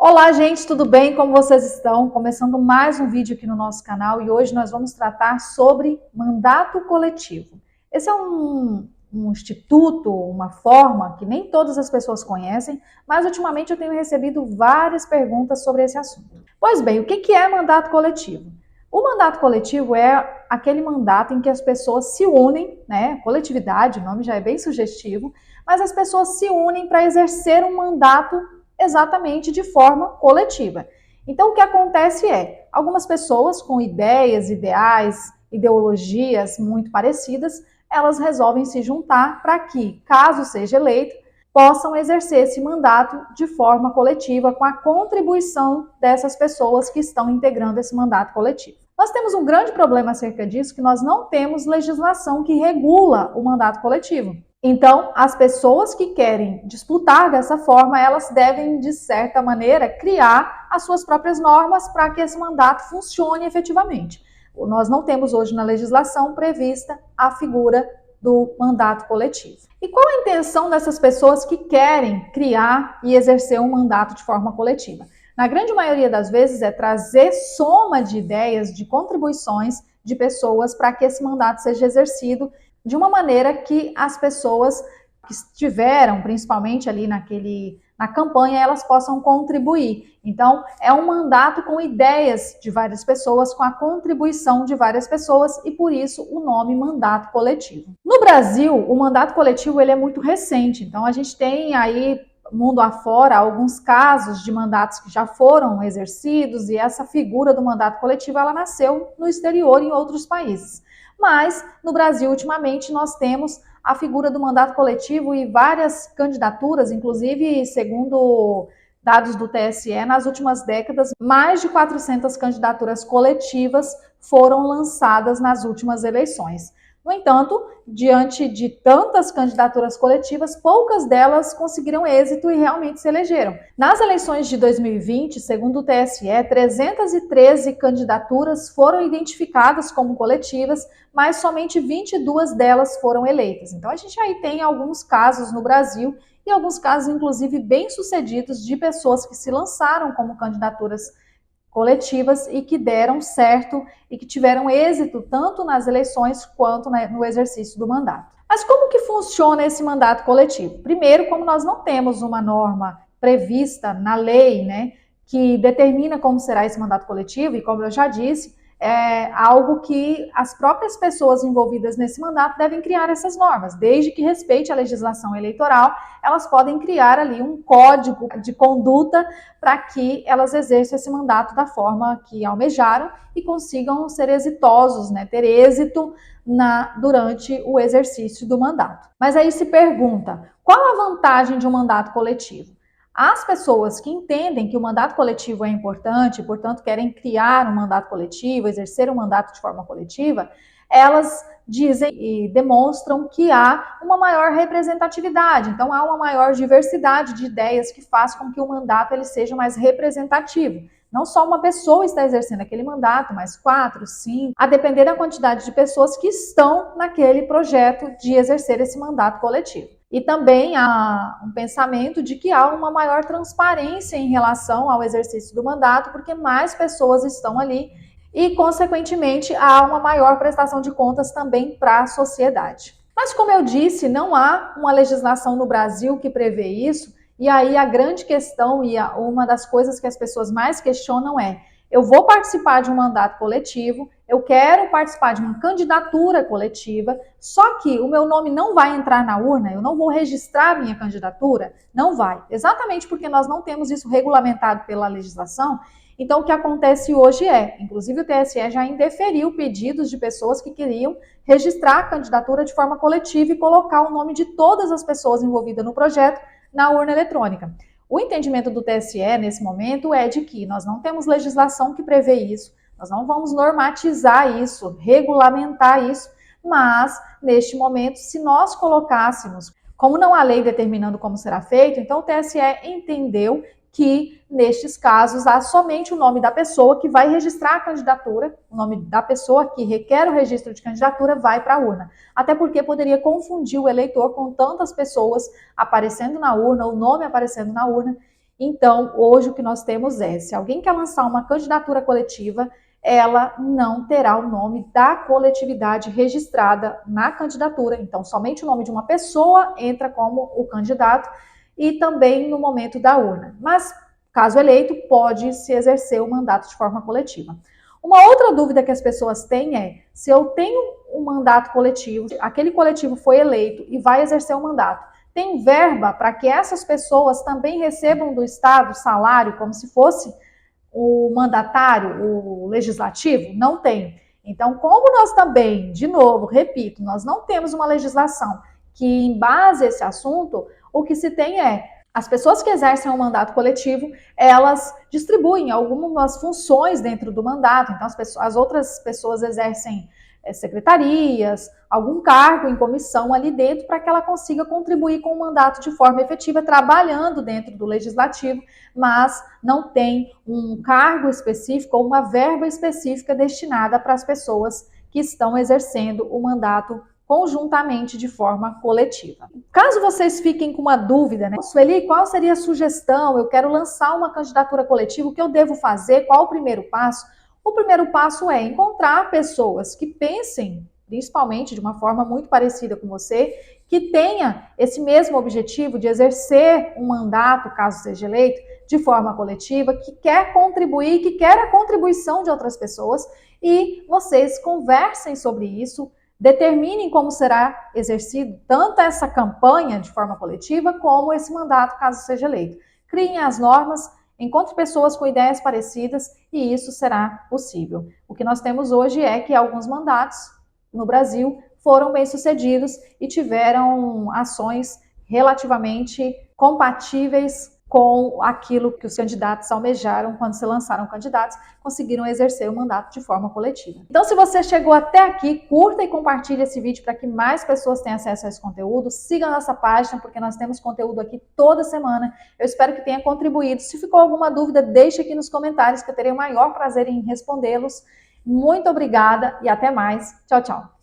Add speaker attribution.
Speaker 1: Olá, gente, tudo bem? Como vocês estão? Começando mais um vídeo aqui no nosso canal e hoje nós vamos tratar sobre mandato coletivo. Esse é um instituto, uma forma que nem todas as pessoas conhecem, mas ultimamente eu tenho recebido várias perguntas sobre esse assunto. Pois bem, o que é mandato coletivo? O mandato coletivo é aquele mandato em que as pessoas se unem, né? Coletividade, o nome já é bem sugestivo, mas as pessoas se unem para exercer um mandato exatamente de forma coletiva. Então, o que acontece é, algumas pessoas com ideias, ideais, ideologias muito parecidas, elas resolvem se juntar para que, caso seja eleito, possam exercer esse mandato de forma coletiva com a contribuição dessas pessoas que estão integrando esse mandato coletivo. Nós temos um grande problema acerca disso, que nós não temos legislação que regula o mandato coletivo. Então, as pessoas que querem disputar dessa forma, elas devem, de certa maneira, criar as suas próprias normas para que esse mandato funcione efetivamente. Nós não temos hoje na legislação prevista a figura do mandato coletivo. E qual a intenção dessas pessoas que querem criar e exercer um mandato de forma coletiva? Na grande maioria das vezes é trazer soma de ideias, de contribuições de pessoas para que esse mandato seja exercido de uma maneira que as pessoas que estiveram, principalmente ali na campanha, elas possam contribuir. Então, é um mandato com ideias de várias pessoas, com a contribuição de várias pessoas e, por isso, o nome mandato coletivo. No Brasil, o mandato coletivo ele é muito recente, então a gente tem aí, mundo afora, alguns casos de mandatos que já foram exercidos e essa figura do mandato coletivo, ela nasceu no exterior, em outros países. Mas, no Brasil, ultimamente, nós temos a figura do mandato coletivo e várias candidaturas, inclusive, segundo dados do TSE, nas últimas décadas, mais de 400 candidaturas coletivas foram lançadas nas últimas eleições. No entanto, diante de tantas candidaturas coletivas, poucas delas conseguiram êxito e realmente se elegeram. Nas eleições de 2020, segundo o TSE, 313 candidaturas foram identificadas como coletivas, mas somente 22 delas foram eleitas. Então a gente aí tem alguns casos no Brasil e alguns casos, inclusive, bem-sucedidos de pessoas que se lançaram como candidaturas coletivas e que deram certo e que tiveram êxito tanto nas eleições quanto no exercício do mandato. Mas como que funciona esse mandato coletivo? Primeiro, como nós não temos uma norma prevista na lei, né, que determina como será esse mandato coletivo, e como eu já disse, é algo que as próprias pessoas envolvidas nesse mandato devem criar essas normas, desde que respeite a legislação eleitoral, elas podem criar ali um código de conduta para que elas exerçam esse mandato da forma que almejaram e consigam ser exitosos, né, ter êxito durante o exercício do mandato. Mas aí se pergunta, qual a vantagem de um mandato coletivo? As pessoas que entendem que o mandato coletivo é importante, portanto querem criar um mandato coletivo, exercer um mandato de forma coletiva, elas dizem e demonstram que há uma maior representatividade, então há uma maior diversidade de ideias que faz com que o mandato ele seja mais representativo. Não só uma pessoa está exercendo aquele mandato, mas 4, 5, a depender da quantidade de pessoas que estão naquele projeto de exercer esse mandato coletivo. E também há um pensamento de que há uma maior transparência em relação ao exercício do mandato, porque mais pessoas estão ali e, consequentemente, há uma maior prestação de contas também para a sociedade. Mas, como eu disse, não há uma legislação no Brasil que prevê isso, e aí a grande questão e uma das coisas que as pessoas mais questionam é: eu vou participar de um mandato coletivo, eu quero participar de uma candidatura coletiva, só que o meu nome não vai entrar na urna, eu não vou registrar minha candidatura? Não vai. Exatamente porque nós não temos isso regulamentado pela legislação. Então, o que acontece hoje inclusive o TSE já indeferiu pedidos de pessoas que queriam registrar a candidatura de forma coletiva e colocar o nome de todas as pessoas envolvidas no projeto na urna eletrônica. O entendimento do TSE nesse momento é de que nós não temos legislação que prevê isso, nós não vamos normatizar isso, regulamentar isso, mas neste momento, se nós colocássemos, como não há lei determinando como será feito, então o TSE entendeu que nestes casos há somente o nome da pessoa que vai registrar a candidatura, o nome da pessoa que requer o registro de candidatura vai para a urna. Até porque poderia confundir o eleitor com tantas pessoas aparecendo na urna, o nome aparecendo na urna. Então, hoje o que nós temos é, se alguém quer lançar uma candidatura coletiva, ela não terá o nome da coletividade registrada na candidatura. Então, somente o nome de uma pessoa entra como o candidato e também no momento da urna. Mas, caso eleito, pode se exercer o mandato de forma coletiva. Uma outra dúvida que as pessoas têm é, se eu tenho um mandato coletivo, aquele coletivo foi eleito e vai exercer o mandato, tem verba para que essas pessoas também recebam do Estado salário como se fosse o mandatário, o legislativo? Não tem. Então, como nós também, de novo, repito, nós não temos uma legislação que embase esse assunto, o que se tem é as pessoas que exercem um mandato coletivo, elas distribuem algumas funções dentro do mandato. Então, as outras pessoas exercem secretarias, algum cargo em comissão ali dentro para que ela consiga contribuir com o mandato de forma efetiva, trabalhando dentro do legislativo, mas não tem um cargo específico ou uma verba específica destinada para as pessoas que estão exercendo o mandato conjuntamente de forma coletiva. Caso vocês fiquem com uma dúvida, né? Sueli, qual seria a sugestão? Eu quero lançar uma candidatura coletiva, o que eu devo fazer? Qual o primeiro passo? O primeiro passo é encontrar pessoas que pensem, principalmente de uma forma muito parecida com você, que tenha esse mesmo objetivo de exercer um mandato, caso seja eleito, de forma coletiva, que quer contribuir, que quer a contribuição de outras pessoas, e vocês conversem sobre isso, determinem como será exercido tanto essa campanha de forma coletiva, como esse mandato, caso seja eleito. Criem as normas, encontre pessoas com ideias parecidas e isso será possível. O que nós temos hoje é que alguns mandatos no Brasil foram bem-sucedidos e tiveram ações relativamente compatíveis com aquilo que os candidatos almejaram quando se lançaram candidatos, conseguiram exercer o mandato de forma coletiva. Então, se você chegou até aqui, curta e compartilhe esse vídeo para que mais pessoas tenham acesso a esse conteúdo. Siga a nossa página, porque nós temos conteúdo aqui toda semana. Eu espero que tenha contribuído. Se ficou alguma dúvida, deixe aqui nos comentários, que eu terei o maior prazer em respondê-los. Muito obrigada e até mais. Tchau, tchau.